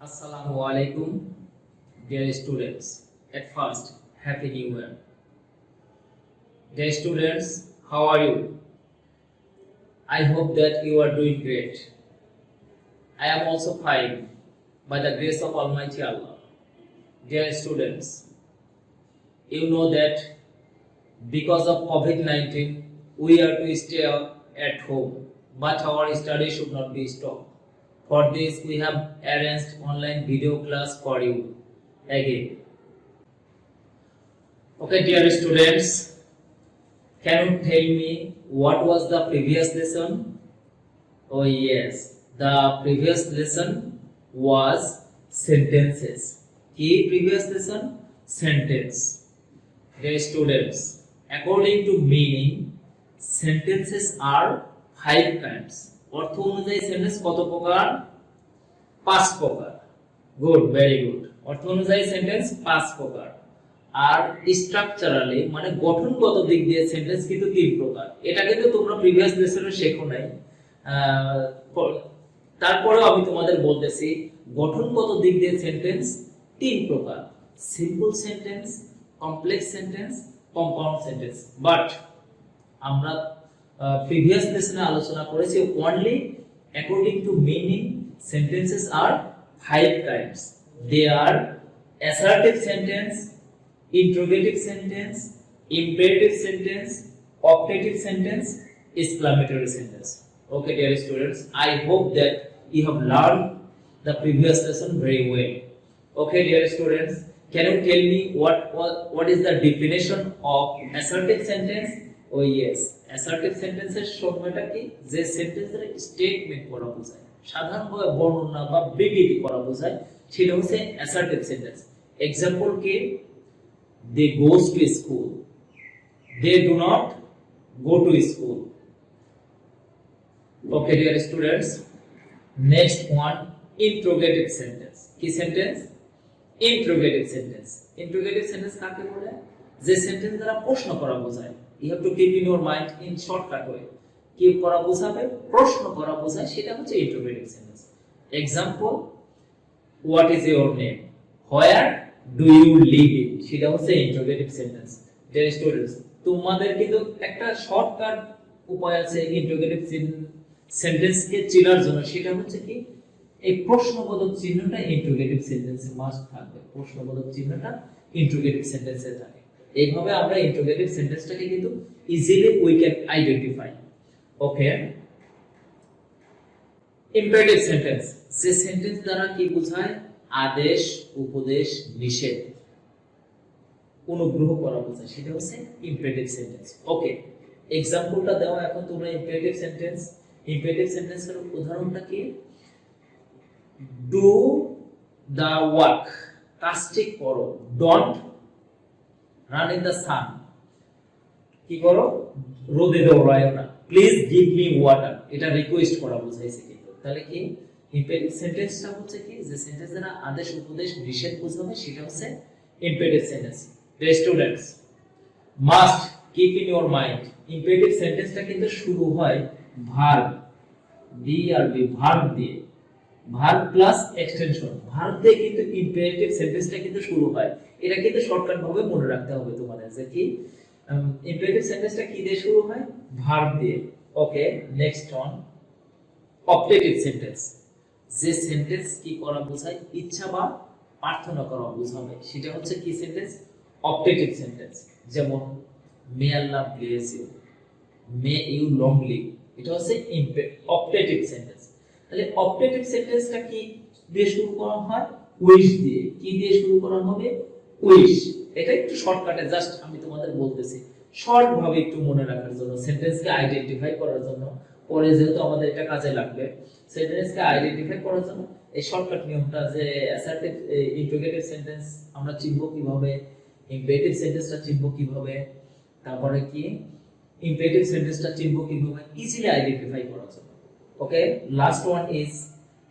Assalamu alaikum, dear students. At first, Happy New Year. Dear students, how are you? I hope that you are doing great. I am also fine by the grace of Almighty Allah. Dear students, you know that because of COVID-19, we are to stay at home, but our study should not be stopped. For this, we have arranged online video class for you again. Okay, dear students, can you tell me what was the previous lesson? Oh yes, the previous lesson was sentences. Key previous lesson? Sentence. Dear students, according to meaning, sentences are 5 kinds. অর্থ অনুযায়ী sentence কত প্রকার? 5 প্রকার। Good, very good. অর্থ অনুযায়ী sentence 5 প্রকার। আর structurally মানে গঠনগত দিক দিয়ে সেন্টেন্স কিন্তু 3 প্রকার। এটা কিন্তু তোমরা প্রিভিয়াস লেসনে শেখো নাই। তারপরেও আমি তোমাদের বলতেছি গঠনগত দিক দিয়ে সেন্টেন্স 3 প্রকার। Simple sentence, complex sentence, compound sentence. But আমরা previous lesson আলোচনা করেছি only according to meaning sentences are 5 kinds. They are assertive sentence, interrogative sentence, imperative sentence, optative sentence, exclamatory sentence. Okay, dear students, I hope that you have learned the previous lesson very well. Okay, dear students, can you tell me what is the definition of assertive sentence? Oh yes, assertive sentence এর সংজ্ঞাটা কি? যে সেন্টেন্সের statement করা বোঝায়, সাধারণভাবে বর্ণনা বা বিবৃতি করা বোঝায়, সেটা হচ্ছে assertive sentence. এক্সাম্পল কি? They goes to school. They do not go to school. Okay, dear students. Next one, interrogative sentence. কি sentence? Interrogative sentence. Interrogative sentence কাকে বলে? যে সেন্টেন্স দ্বারা প্রশ্ন করা বোঝায়। You have to keep in your mind in shortcut way. কি করা বোঝাবে? প্রশ্ন করা বোঝায়, সেটা হচ্ছে interrogative sentence. Example, what is your name? Where do you live in? সেটা হচ্ছে interrogative sentence. Dear students, তোমাদের কিন্তু একটা শর্টকাট উপায় আছে interrogative sentence কে চেনার জন্য, সেটা হচ্ছে কি এই প্রশ্নবোধক চিহ্নটা interrogative sentence এ মাস্ট থাকবে। প্রশ্নবোধক চিহ্নটা interrogative sentence এ থাকে। এইভাবে আমরা ইন্টারোগেটিভ সেন্টেন্সটাকে কিন্তু easily we can identify. Okay, imperative sentence যে সেন্টেন্স দ্বারা কি বোঝায়? আদেশ, উপদেশ, নিষেধ, অনুগ্রহ করা বোঝায়, সেটা হচ্ছে ইম্পারেটিভ সেন্টেন্স। ওকে, এক্সাম্পলটা দেওয়া এখন তোমরা ইম্পারেটিভ সেন্টেন্স। ইম্পারেটিভ সেন্টেন্সের উদাহরণটা কি? ডু দা ওয়ার্ক, কাজটি করো। Don't run in the sun, কি করো? রোদে দৌড়ায়ও না। প্লিজ গিভ মি ওয়াটার, এটা রিকোয়েস্ট করা বোঝাইছে কিন্তু। তাহলে কি ইম্পারেটিভ সেন্টেন্সটা হচ্ছে কি যে সেন্টেন্স দ্বারা আদেশ, উপদেশ, নিষেধ বোঝাবে, সেটা হচ্ছে imperative sentence. Dear students, must keep in your mind imperative সেন্টেন্সটা কিন্তু শুরু হয় ভার্ব, ভিআরবি, ভার্ব দিয়ে, ভার্ব প্লাস এক্সটেনশন, ভার্ব দিয়ে কিন্তু ইম্পারেটিভ সেন্টেন্সটা কিন্তু শুরু হয়। এটা কিন্তু শর্টকাট ভাবে মনে রাখতে হবে তোমাদের যে কি ইম্পারেটিভ সেন্টেন্সটা কি দিয়ে শুরু হয়? ভার্ব দিয়ে। ওকে, নেক্সট ওয়ান, অপটেটিভ সেন্টেন্স যে সেন্টেন্স কি করা বোঝায়? ইচ্ছা বা প্রার্থনা করা বোঝাবে, সেটা হচ্ছে কি সেন্টেন্স? Optative sentence. যেমন may Allah bless you, may you long live, এটা হচ্ছে অপটেটিভ সেন্টেন্স। তাহলে অপটেটিভ সেন্টেন্সটা কি দিয়ে শুরু করা হয়? উইশ দিয়ে। কি দিয়ে শুরু করা হবে? উইশ। এটা একটু শর্টকাটে জাস্ট আমি তোমাদের বলতেছি, শর্ট ভাবে একটু মনে রাখার জন্য, সেন্টেন্সকে আইডেন্টিফাই করার জন্য। পরে যেহেতু আমাদের এটা কাজে লাগবে, সেন্টেন্সকে আইডেন্টিফাই করার জন্য এই শর্টকাট নিয়মটা যে অ্যাসার্টিভ ইন্টারোগেটিভ সেন্টেন্স আমরা চিনব কিভাবে, ইম্পারেটিভ সেন্টেন্সটা চিনব কিভাবে, তারপরে কি ইম্পারেটিভ সেন্টেন্সটা চিনব কিভাবে, ইজিলি আইডেন্টিফাই করার জন্য। Okay, last one is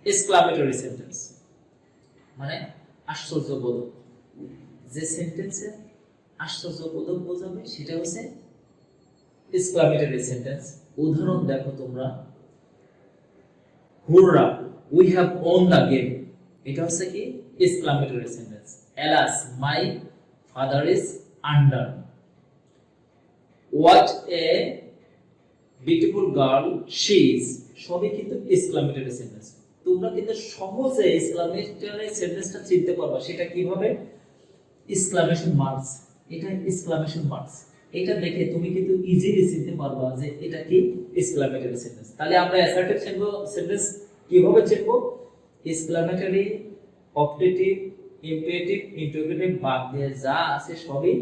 exclamatory sentence, মানে আশ্চর্যবোধক। যে সেন্টেন্সে আশ্চর্যবোধক বোঝাবে সেটা হচ্ছে এক্সক্লামেটরি সেন্টেন্স। উদাহরণ দেখো তোমরা, হুররা, we have won the game, এটা হচ্ছে কি exclamatory sentence. alas my father is under, what a beautiful girl she is, সবই কিন্তু এক্সক্লামেটরি সেন্টেন্স। তোমরা কিন্তু সহজে এক্সক্লামেটরি সেন্টেন্সটা চিনতে পারবা। সেটা কিভাবে? এক্সক্লামেশন মার্কস, এটা এক্সক্লামেশন মার্কস, এটা দেখে তুমি কিন্তু ইজিলি চিনতে পারবা যে এটা কি এক্সক্লামেটরি সেন্টেন্স। তাহলে আমরা অ্যাসার্টিভ সেন্টেন্স কিভাবে চিনব? এক্সক্লামেটরি, অপটেটিভ, ইম্পেরেটিভ, ইন্টারোগেটিভ বাদ দিয়ে যা আছে সবই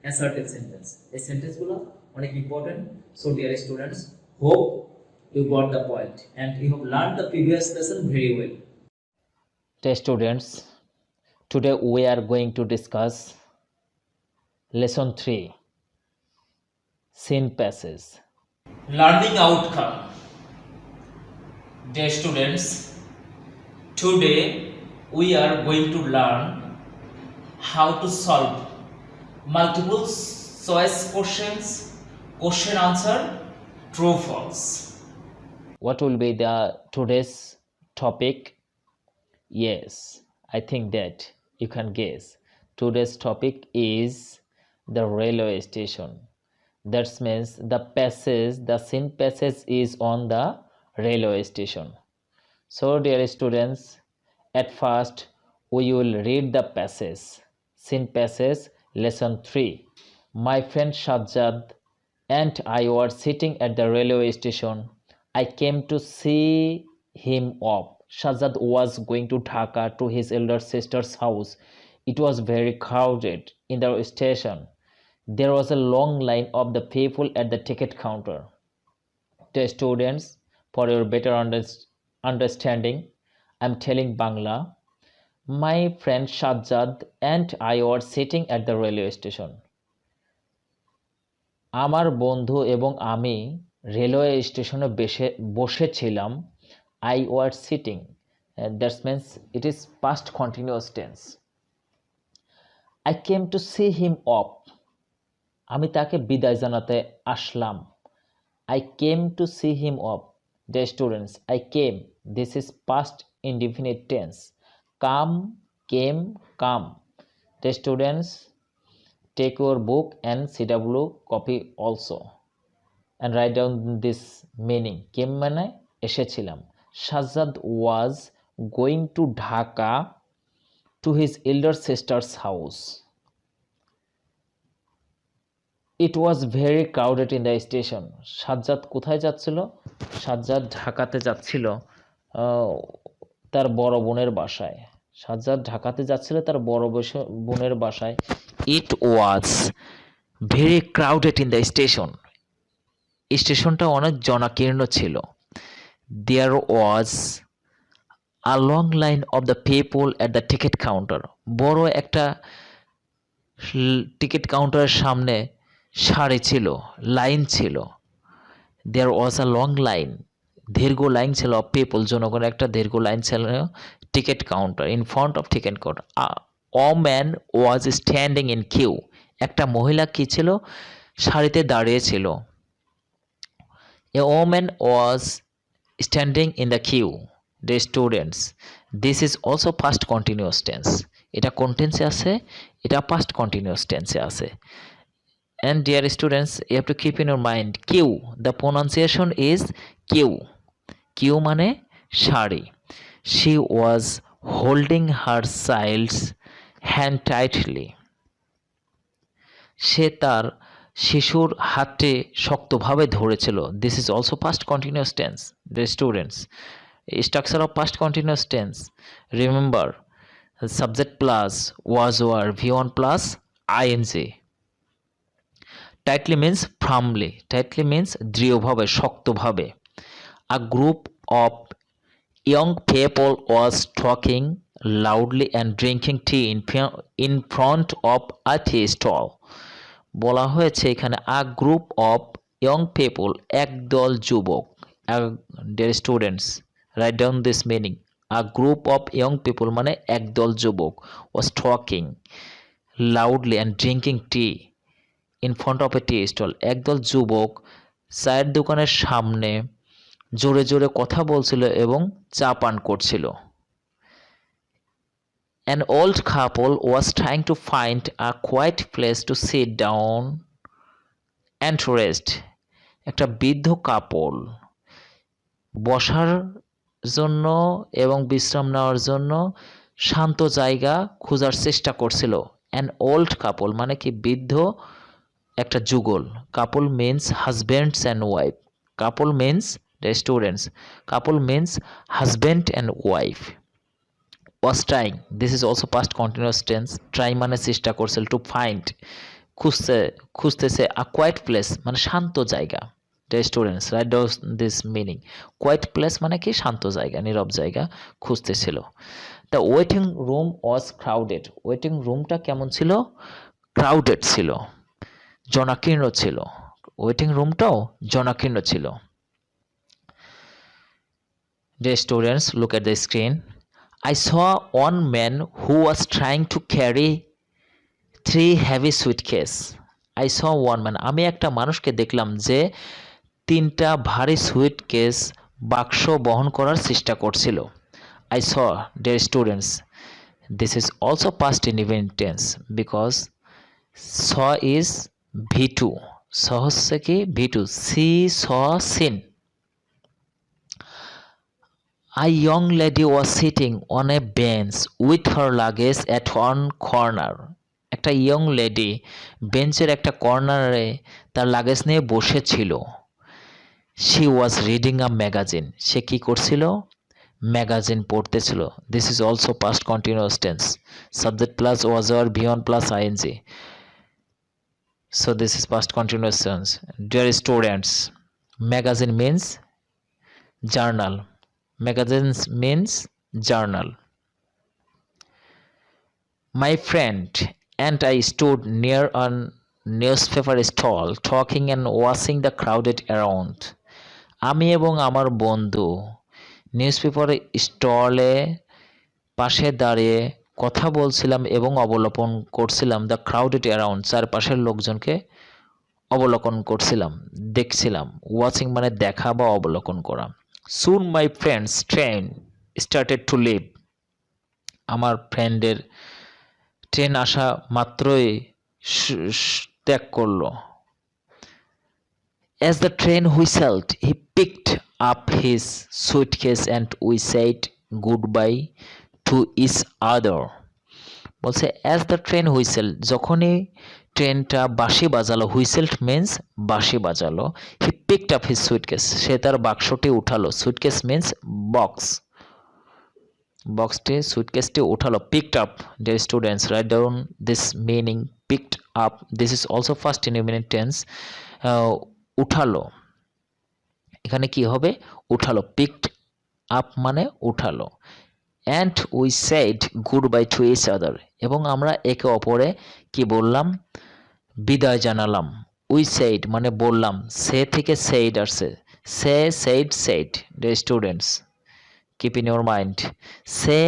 অ্যাসার্টিভ সেন্টেন্স। এই সেন্টেন্সগুলো অনেক important. So dear students, hope you got the point and you have learned the previous lesson very well. Dear students, today we are going to discuss lesson 3, scene passage. Learning outcome. Dear students, today we are going to learn how to solve multiple choice questions, question answer, true false. What will be the today's topic? Yes, I think that you can guess. Today's topic is the railway station. That means the passage, the scene passage is on the railway station. So dear students, at first we will read the passage. Scene passage, lesson 3. My friend Shahzad and I were sitting at the railway station. I came to see him off. Shahzad was going to Dhaka to his elder sister's house. It was very crowded in the station. There was a long line of the people at the ticket counter. The students, for your better understanding, I'm telling Bangla. My friend Shahzad and I were sitting at the railway station. আমার বন্ধু এবং আমি railway স্টেশনে বসেছিলাম। I were sitting, that means it is past continuous tense. I came to see him off, আমি তাকে বিদায় জানাতে আসলাম। I came to see him off. The students, I came, this is past indefinite tense. Come, came, come. The students, take your book and CW copy also and write down this meaning. Came মানে এসেছিলাম। Shahzad was going to Dhaka to his elder sister's house. It was very crowded in the station. Shahzad কোথায় যাচ্ছিল? Shahzad ঢাকাতে যাচ্ছিল তার বড় বোনের বাসায়। Shahzad ঢাকাতে যাচ্ছিল তার বড় বোনের বাসায়। It was very crowded in the station. স্টেশনটা অনেক জনাকীর্ণ ছিল। There was a long line of the people at the ticket counter. বড় একটা টিকিট কাউন্টারের সামনে সারি ছিল, লাইন ছিল। There was a long line, দীর্ঘ লাইন ছিল of people, জনগণের একটা দীর্ঘ লাইন ছিল ticket counter, in front of ticket counter. A man was standing in queue. একটা মহিলা কি ছিল? সারিতে দাঁড়িয়ে ছিল। A woman was standing in the queue. The students, this is also past continuous tense. এটা কোন টেন্সে আছে? এটা past continuous tense আছে। And dear students, you have to keep in your mind queue, the pronunciation is queue. Queue মানে সারি। She was holding her child's hand tightly. সে তার শিশুর হাতে শক্তভাবে ধরেছিল। This is also past continuous tense. The students, structure of past continuous tense. Remember, subject plus was were V1 plus ing. Tightly means firmly. Tightly means দৃঢ়ভাবে, শক্তভাবে। A group of young people was talking loudly and drinking tea in front of a tea stall. বলা হয়েছে এখানে a group of young people, একদল যুবক। Dear students, write down this meaning. A group of young people মানে একদল যুবক was talking loudly and drinking tea in front of a tea stall. একদল যুবক চায়ের দোকানের সামনে জোরে জোরে কথা বলছিল এবং চা পান করছিল। An old couple was trying to find a quiet place to sit down and rest. একটা বৃদ্ধ কাপল বসার জন্য এবং বিশ্রাম নেওয়ার জন্য শান্ত জায়গা খোঁজার চেষ্টা করছিল। অ্যান ওল্ড কাপল মানে কি বৃদ্ধ একটা যুগল। Couple means husbands and wife. Couple means restaurants. Couple means husband and wife. was trying, this is also past continuous tense, try মানে চেষ্টা করছিল, to find খুঁজতেছে, a quiet place মানে শান্ত জায়গা, restaurants, write down this meaning. Quiet place মানে কি শান্ত জায়গা, নীরব জায়গা খুঁজতেছিল। The waiting room was crowded, waiting রুমটা কেমন ছিল? ক্রাউডেড ছিল, জনাকীর্ণ ছিল। ওয়েটিং রুমটাও জনাকীর্ণ ছিল। Dear students, look at the screen. I saw one man who was trying to carry 3 heavy suitcases. I saw one man, আমি একটা মানুষকে দেখলাম যে 3টা ভারী সুইটকেস বাক্স বহন করার চেষ্টা করছিল। I saw, dear students, this is also past indefinite tense because saw is V2. saw হচ্ছে কি V2, see, saw, seen. A young lady was sitting on a bench with her luggage at one corner. একটা young lady বেঞ্চের একটা কর্নারে তার luggage নিয়ে বসেছিল। She was reading a magazine. সে কি করছিল? Magazine পড়তেছিল। This is also past continuous tense. Subject plus was or beyond plus ing. So this is past continuous tense. Dear students, magazine means journal. Magazines means journal. My friend and I stood near a newspaper stall talking and watching the crowded around. আমি এবং আমার বন্ধু newspaper স্টলে পাশে দাঁড়িয়ে কথা বলছিলাম এবং অবলোকন করছিলাম দ্য ক্রাউডেড অ্যারাউন্ড, চারপাশের লোকজনকে অবলোকন করছিলাম, দেখছিলাম। ওয়াচিং মানে দেখা বা অবলোকন করা। Soon my friend's train started to leave. আমার ফ্রেন্ডের ট্রেন আসা মাত্রই ত্যাগ করলো। As the train whistled, he picked up his suitcase and we said goodbye to each other. বলছে as the train whistled, যখনই ট্রেনটা বাঁশি বাজালো, হুইসেলড মিন্স বাঁশি বাজালো, he picked up his suitcase, সে তার বাক্সটি উঠালো। সুইটকেস মিন্স বক্স, বক্সটি সুইটকেসটি উঠালো। Picked up, dear students, write down this meaning, picked up, this is also first indefinite tense. উঠালো, এখানে কি হবে? উঠালো। পিকড আপ মানে উঠালো। And we said good bye to each other, এবং আমরা একে অপরে কি বললাম? বিদায় জানালাম। উই সেইড মানে বললাম, সে থেকে সেইড আসছে, say said said. Dear students, keep in your mind, say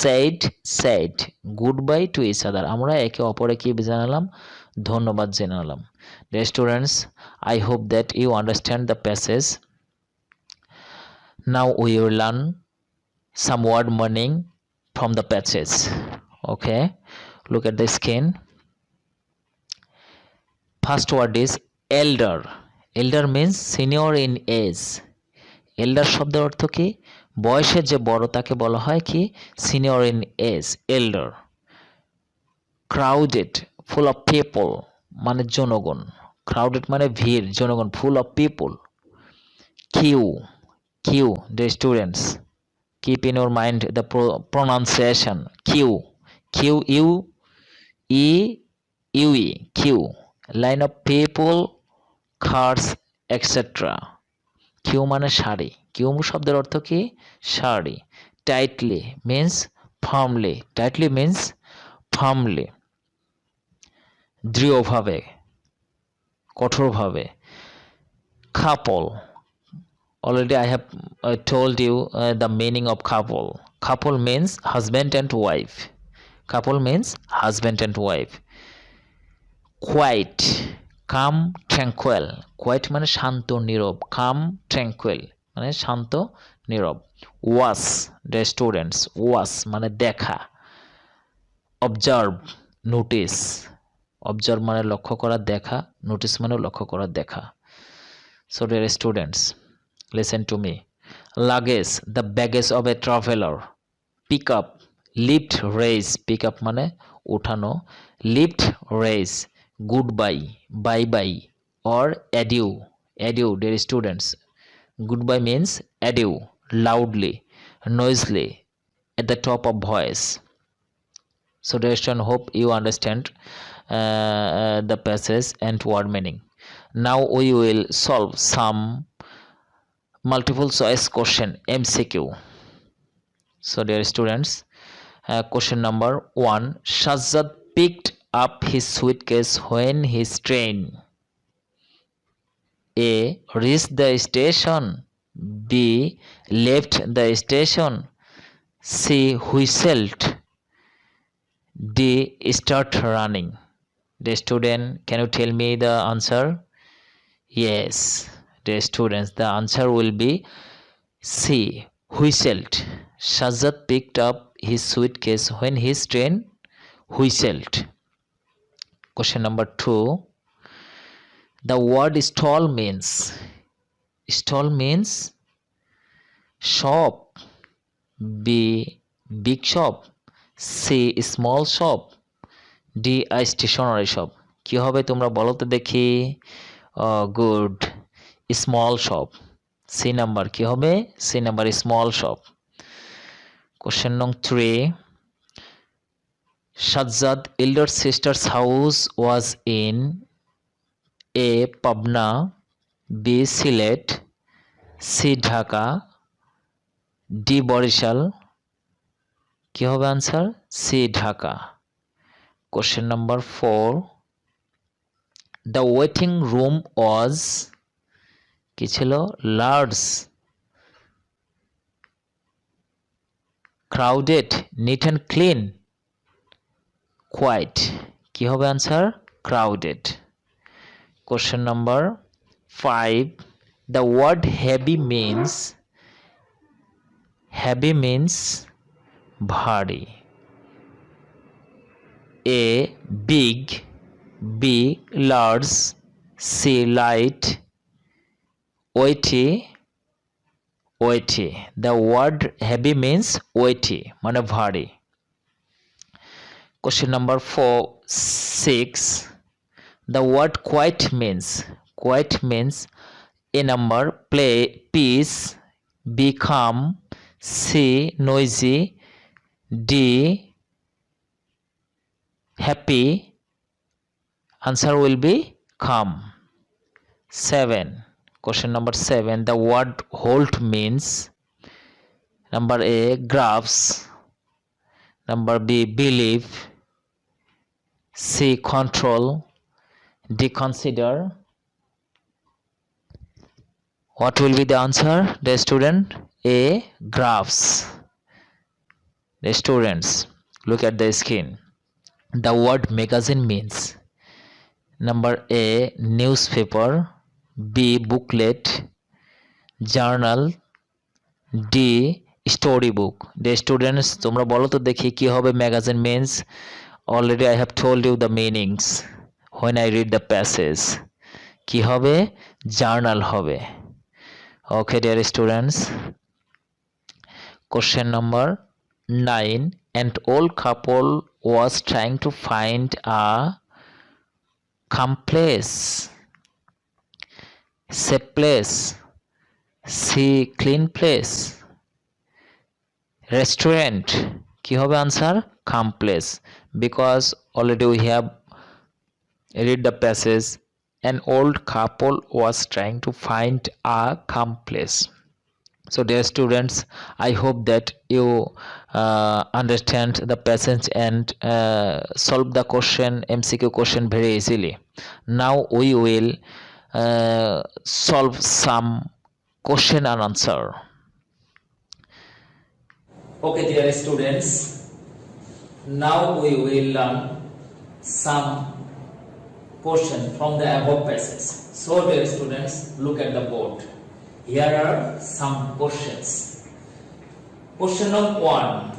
said said good bye to each other, আমরা একে অপরে কি জানালাম? ধন্যবাদ জানালাম। Dear students, I hope that you understand the passage. Now we will learn some word meaning from the passage. Okay, look at the screen. First word is elder. Elder means senior in age. Elder শব্দের অর্থ কি? বয়সে যে বড় তাকে বলা হয় কি? senior in age, elder. Crowded, full of people মানে জনগণ। crowded মানে ভিড়, জনগণ, full of people. queue, queue, dear students, keep in your mind the pronunciation. queue, Q-U-E-U-E, queue, line of people, cars, etc. queue মানে সারি। queue শব্দের অর্থ কি? সারি। tightly means firmly, tightly means firmly, দৃঢ়ভাবে, কঠোরভাবে। couple, already I have told you the meaning of couple. Couple means husband and wife. Couple means husband and wife. Quiet, calm, tranquil. Quiet মানে শান্ত নীরব, calm, tranquil মানে শান্ত নীরব। Was, dear students, was মানে দেখা। Observe, notice. Observe মানে লক্ষ্য করা, দেখা। Notice মানে লক্ষ্য করা, দেখা। So dear students, listen to me. Luggage, the baggage of a traveller. Pick up, lift, raise. Pick up মানে উঠানো, lift, raise. Goodbye, bye bye, or adieu. Adieu, dear students. Goodbye means adieu, loudly, noisily, at the top of voice. So dear students, hope you understand the passage and word meaning. Now we will solve some multiple choice question, MCQ. So dear students, question number 1. Shahzad picked up his suitcase when his train A. reached the station, B. left the station, C. whistled, D. start running. The student, can you tell me the answer? Yes, the students, the answer will be C. whistled. Shahzad picked up his suitcase when his train whistled. Question number 2. The word stall means shop, B. big shop, C. small shop, D. a stationery shop. কি হবে তোমরা বলো তো দেখি? Good, small shop. C number কি হবে? C number, small shop. Question নং 3. Shahzad elder sister's house was in A. Pabna, B. Sylhet, C. Dhaka, D. Borishal. কি হবে answer? C Dhaka. Question number 4. The waiting room was কি ছিল? large, crowded, neat and clean, quiet. কি হবে answer? crowded. Question number 5. The word heavy means ভারী। A. big, B. large, C. light, weighty. The word heavy means weighty, মানে ভারী। Question number 6. The word quiet means A number, play, peace, B. calm, C. noisy, D. happy. Answer will be calm. 7. Question number 7. The word hold means number A. grasp, number B. believe, C. control, D. consider. What will be the answer, the student? A. grasp. The students, look at the screen. The word magazine means number A. newspaper, B. booklet, journal, D. story book. The students, তোমরা বলো তো দেখি কি হবে magazine means? Already I have told you the meanings when I read the passage. কি হবে? journal হবে। Okay dear students. Question number 9. An old couple was trying to find a calm place, safe place, C. clean place, restaurant. কি হবে answer? calm place, because already we have read the passage. An old couple was trying to find a calm place. So dear students, I hope that you understand the passage and solve the question, MCQ question, very easily. Now we will solve some question and answer. Okay dear students, now we will learn some question from the above passage. So dear students, look at the board. Here are some questions. Question number 1.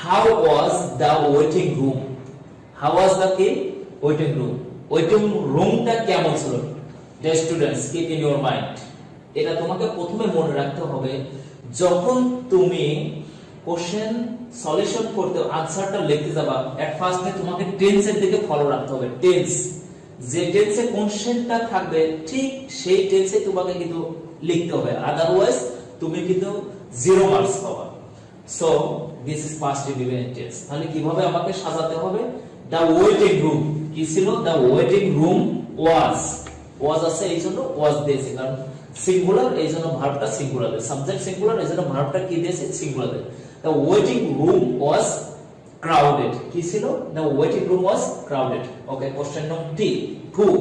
How was the waiting room, how was the কি waiting room, waiting রুমটা কেমন ছিল। Deer students, keep in your mind, এটা তোমাকে প্রথমে মনে রাখতে হবে যখন তুমি কোশ্চেন সলিউশন করতে আনসারটা লিখতে যাবা, এট ফার্স্টে তোমাকে টেন্সের দিকে ফলো রাখতে হবে। টেন্স, যে টেন্সে কোশ্চেনটা থাকবে ঠিক সেই টেন্সে তোমাকে কিন্তু লিখতে হবে, আদারওয়াইজ তুমি কিন্তু 0 মার্কস পাবা। So this is past indefinite tense. তাহলে কিভাবে আমাকে সাজাতে হবে, দ্য ওয়েটিং রুম কি ছিল, দ্য ওয়েটিং রুম ওয়াজ, ওয়াজ আছে এই জন্য ওয়াজ দিয়েছে, কারণ সিঙ্গুলার এই জন্য ভার্বটা সিঙ্গুলার, সাবজেক্ট সিঙ্গুলার এই জন্য ভার্বটা কি দিয়েছে singular. The waiting room was crowded, কি ছিল, the waiting room was crowded. Okay, question number 2,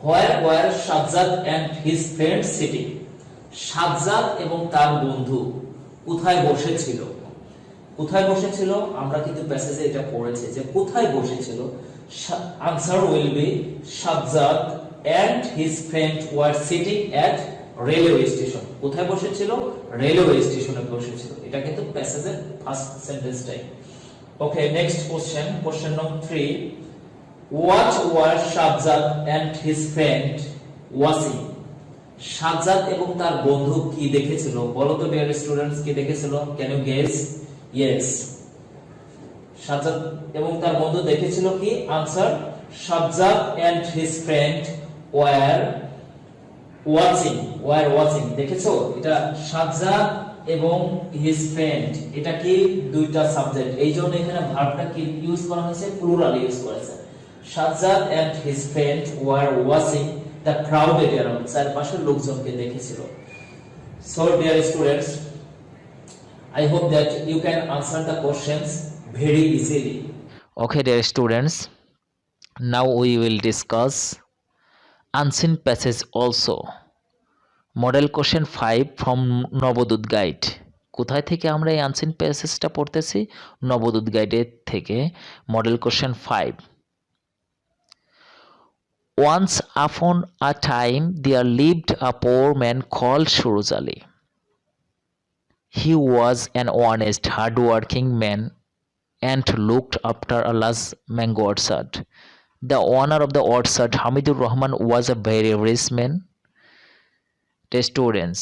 where were Sajjad and his friend sitting, Sajjad এবং তার বন্ধু কোথায় বসেছিল, কোথায় বসেছিল, আমরা কিন্তু প্যাসেজে এটা পড়েছি যে কোথায় বসেছিল। Answer will be Sajjad and his friend were sitting at railway station, কোথায় বসেছিল, রেলওয়ে স্টেশনে বসেছিল, এটা কিন্তু প্যাসেজের ফার্স্ট সেন্টেন্সটাই। Okay, next question, question number 3, what were Sajjad and his friend watching, Sajjad এবং তার বন্ধু কি দেখেছিল, বলো তো ডিয়ার স্টুডেন্টস, কি দেখেছিল, can you guess. Yes, Sajjad এবং তার বন্ধু দেখেছিল কি, answer Sajjad and his friend were watching, দেখেছো, এটা সাজ্জাদ এবং his friend, এটা কি দুইটা সাবজেক্ট, এই জন্য এখানে ভার্বটা কি ইউজ করা হয়েছে, প্লুরাল ইউজ করেছে। Sajjad and his friend were watching the crowded around, চারপাশের লোকজনকে দেখেছিল। So dear students, I hope that you can answer the questions very easily. Okay, dear students, now we will discuss unseen passage also. Model question 5 from Nabadut guide. কোথায় থেকে আমরা এই unseen প্যাসেজটা পড়তেছি, নবদূত গাইডের থেকে। Model question 5, once upon a time there lived a poor man called Suraj Ali. He was an honest, hard-working man and looked after a large mango orchard. The owner of the orchard, Hamidur Rahman, was a very rich man. The students,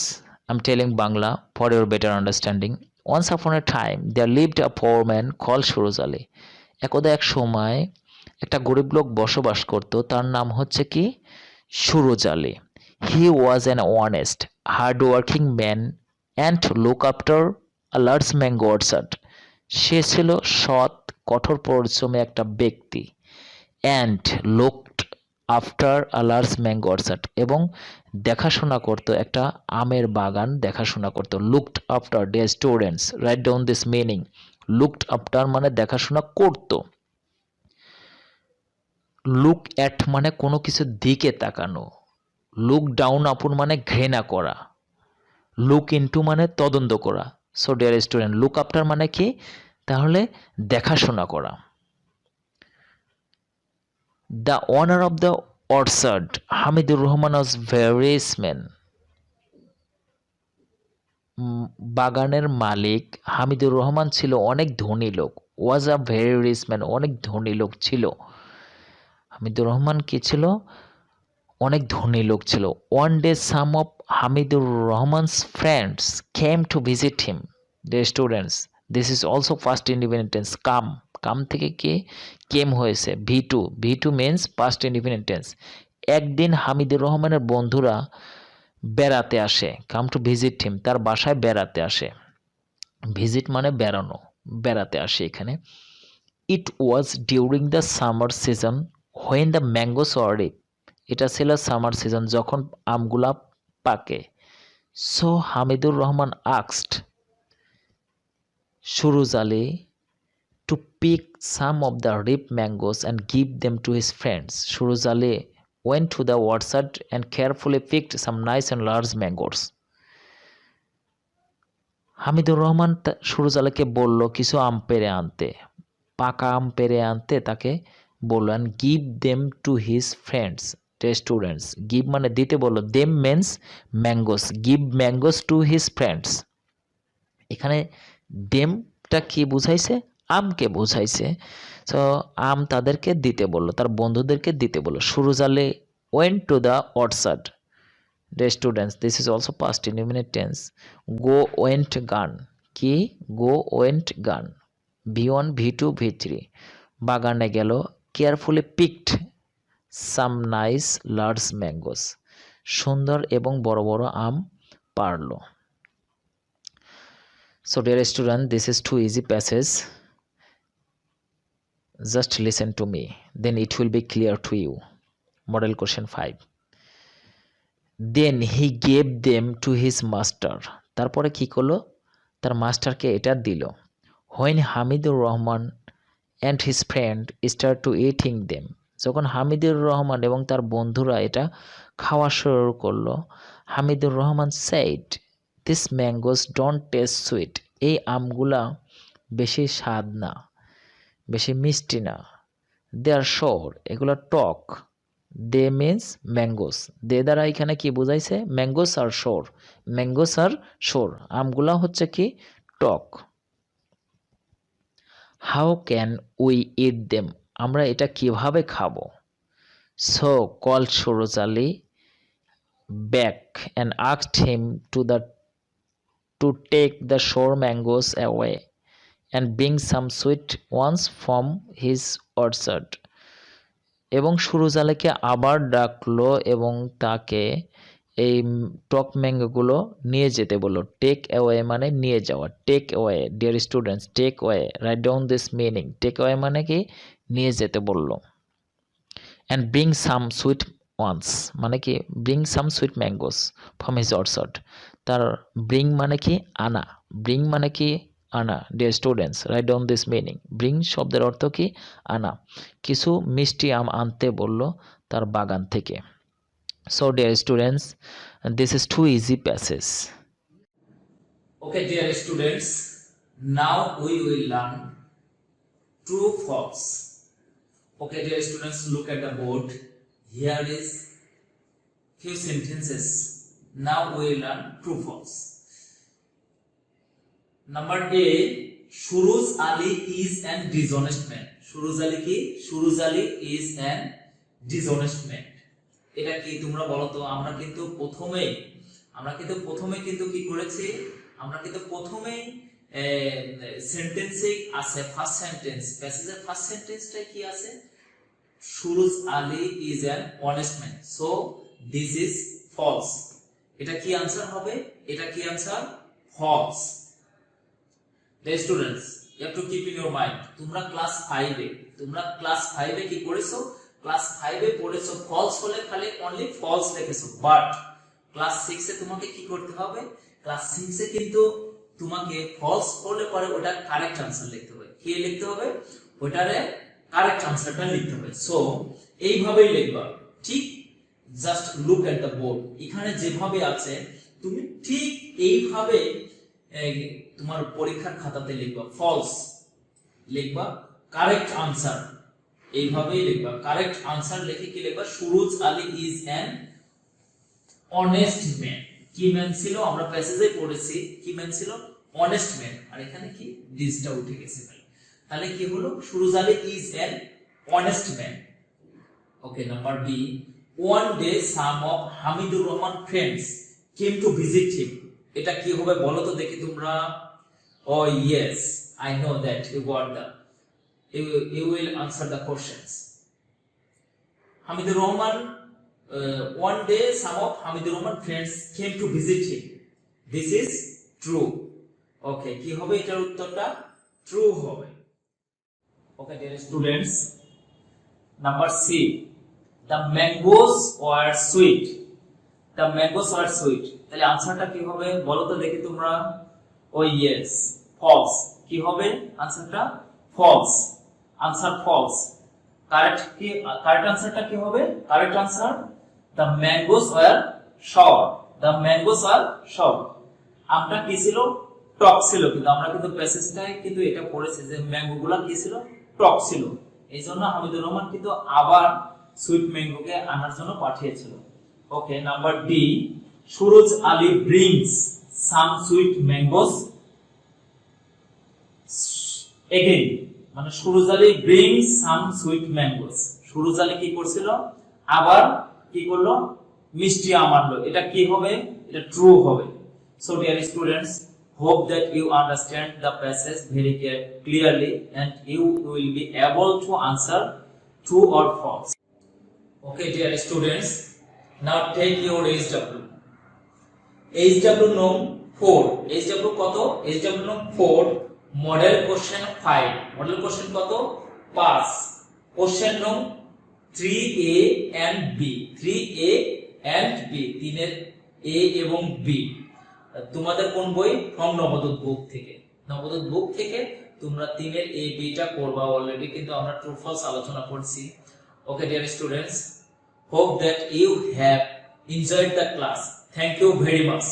I'm telling Bangla for your better understanding. Once upon a time, there lived a poor man called Suraj Ali. একদা এক সময় একটা গরিব লোক বসবাস করত, তার নাম হচ্ছে কি, Suraj Ali. He was an honest, hard-working man and looked after a large mango orchard. সে ছিল সৎ, কঠোর পরিশ্রমী একটা ব্যক্তি। and looked after a large mango orchard, এবং দেখাশোনা করত একটা আমের বাগান দেখাশোনা করত। looked after, dear students, write down this meaning. looked after মানে দেখাশোনা করত। look at মানে কোনো কিছুর দিকে তাকানো। look down upon মানে ঘৃণা করা। look into মানে তদন্ত করা। so dear student, look after মানে কি, তাহলে দেখাশোনা করা। The owner of the orchard, Hamidur Rahman, was very rich man. বাগানের মালিক হামিদুর রহমান ছিল অনেক ধনী লোক। was a very rich man, অনেক ধনী লোক ছিল। হামিদুর রহমান কি ছিল, অনেক ধনী লোক ছিল। one day some of Hamidur Rahman's friends came to visit him. Dear students, this is also past indefinite tense, come, কাম থেকে কি কেম হয়েছে, V2 means past indefinite tense। একদিন হামিদুর রহমানের বন্ধুরা বেড়াতে আসে, কাম টু ভিজিট হিম, তার বাসায় বেড়াতে আসে। ভিজিট মানে বেড়ানো, বেড়াতে আসে এখানে। It was during the summer season when the mangoes were ripe, এটা ছিল সামার সিজন যখন আমগুলা পাকে। So Hamidur Rahman asked Suraj Ali to pick some of the ripe mangoes and give them to his friends. Suraj Ali went to the orchard and carefully picked some nice and large mangoes. Hamidur Rahman Suraj আলীকে বলল কিছু আম পেড়ে আনতে, পাকা আম পেড়ে আনতে তাকে বলল, and give them to his friends. The students, give মানে দিতে বলল, them means mangoes, give mangoes to his friends. এখানে them টা কি বুঝাইছে? আমকে বুঝাইছে। সো আম তাদেরকে দিতে বললো, তার বন্ধুদেরকে দিতে বললো। Suruj Ali went to the orchard. Dear students, this is also past indefinite tense. Go went gone. কি? Go went gone. V1 V2 V3 বাগানে গেল, carefully picked some nice large mangoes. সুন্দর এবং বড় বড় আম পারলো। So dear student, this is too easy passage. Just listen to me, then it will be clear to you. Model question 5. Then he gave them to his master. তারপরে কি করলো? তার মাস্টারকে এটা দিল। When Hamidur Rahman and his friend start to eating them. যখন হামিদুর রহমান এবং তার বন্ধুরা এটা খাওয়া শুরু করলো, Hamidur Rahman said, "These mangoes don't taste sweet." এই আমগুলা বেশি স্বাদ না, বেশি মিষ্টি না। They are sour. এগুলো টক। They means mangoes. They দ্বারা এখানে কি বুঝাইছে? Mangoes are sour. Mangoes are sour. আমগুলা হচ্ছে কি? টক। How can we eat them? আমরা এটা কিভাবে খাবো? So called Suraj Ali back and asked him to take the sour mangoes away and bring some sweet ones from his orchard. এবং সুরজ আলীকে আবার ডাকলো এবং তাকে এই টক ম্যাঙ্গোগুলো নিয়ে যেতে বললো। টেক অ্যাওয়ে মানে নিয়ে যাওয়া। Take away, dear students, take away, write down this meaning. Take away মানে কি? নিয়ে যেতে বললো। And bring some sweet ones মানে কি? Bring some sweet mangoes from his orchard. তার ব্রিং মানে কি? আনা। ব্রিং মানে কি? আনা। Dear students, write down this meaning. Bring শব্দের অর্থ কি? আনা। কিছু মিষ্টি আম আনতে বলল তার বাগান থেকে। So dear students, this is too easy passage. Okay, dear students, now we will learn true false. Okay, dear students, look at the board. Here is few sentences. Now we will learn true false. Number A, Suraj Ali is an dishonest man. Suraj Ali ki? Suraj Ali is an dishonest man. এটা কি তোমরা বলো তো? আমরা কিন্তু প্রথমে কিন্তু কি করেছি? আমরা কিন্তু প্রথমেই সেন্টেন্সে আছে ফার্স্ট সেন্টেন্স, প্যাসেজের ফার্স্ট সেন্টেন্সটা কি আছে? Suraj Ali is an honest man. So this is false. এটা কি আনসার হবে? এটা কি আনসার? False. The students, you have to keep in your mind, তোমরা ক্লাস 5-এ কি করেছো? ক্লাস 5-এ পড়েছো ফলস হলে খালি অনলি ফলস লিখেছো, বাট ক্লাস 6-এ তোমাকে কি করতে হবে? ক্লাস 6-এ কিন্তু তোমাকে ফলস হলে পরে ওটা কারেক্ট আনসার লিখতে হবে। কি লিখতে হবে? ওটারে কারেক্ট আনসারটা লিখতে হবে। সো এইভাবেই লিখবা, ঠিক? Just look at the board. এখানে যেভাবে আছে তুমি ঠিক এইভাবে তোমার পরীক্ষার খাতাতে লিখবা। ফলস লিখবা, কারেক্ট আনসার এইভাবেই লিখবা। কারেক্ট আনসার লিখে কি লিখবা? Suraj Ali is an honest man. কি ম্যান ছিল? আমরা প্যাসেজে পড়েছি কি ম্যান ছিল? Honest man. আর এখানে কি? দিসটা উঠে গেছে। তাহলে কি হলো? Suraj Ali is an honest man. Okay, number B, one day some of Hamidur Rahman friends came to visit him. এটা কি হবে বলো তো দেখি তোমরা? Oh yes, I know that you got the, you will answer the questions. Hamidur Rahman, one day some of Hamidur Rahman friends came to visit him. This is true. Okay, কি হবে এটার উত্তরটা? True হবে। Okay, dear students, number C, the mangoes were sweet. The mangoes were sweet. তাহলে আনসারটা কি হবে বলো তো দেখি তোমরা? Oh yes, false. কি হবে আনসারটা? ফলস। Answer false. কারেক্ট কি? কারেক্ট আনসারটা কি হবে? Correct answer, the mangoes were sour. The mangoes are sour. আমটা কি ছিল? টক ছিল। কিন্তু আমরা কিন্তু প্যাসেজটায় কিন্তু এটা পড়েছি যে ম্যাঙ্গোগুলা কি ছিল? টক ছিল। এইজন্য হামিদুর রহমান কিন্তু আবার সুইট ম্যাঙ্গোকে আনার জন্য পাঠিয়েছিল। Okay, number D, Suraj Ali brings some sweet mangoes again মানে Suruj Ali bring some sweet mangoes, Suruj Ali কি করছিল, আবার কি করলো, মিষ্টি আম আনলো। এটা কি হবে, এটা ট্রু হবে। So dear students, hope that you understand the passage very clearly and you will be able to answer true or false. Okay dear students, now take your HW. HW নং 4, HW কত, HW নং 4, model question 5, model question কত 5, question নং 3A and B, 3A and B, তিনের A এবং B। তোমাদের কোন বই, ফ্রম নবদূত বুক থেকে, নবদূত বুক থেকে তোমরা তিনের A B টা করবা। অলরেডি কিন্তু আমরা ট্রু ফলস আলোচনা করছি। Okay dear students, hope that you have enjoyed the class. Thank you very much.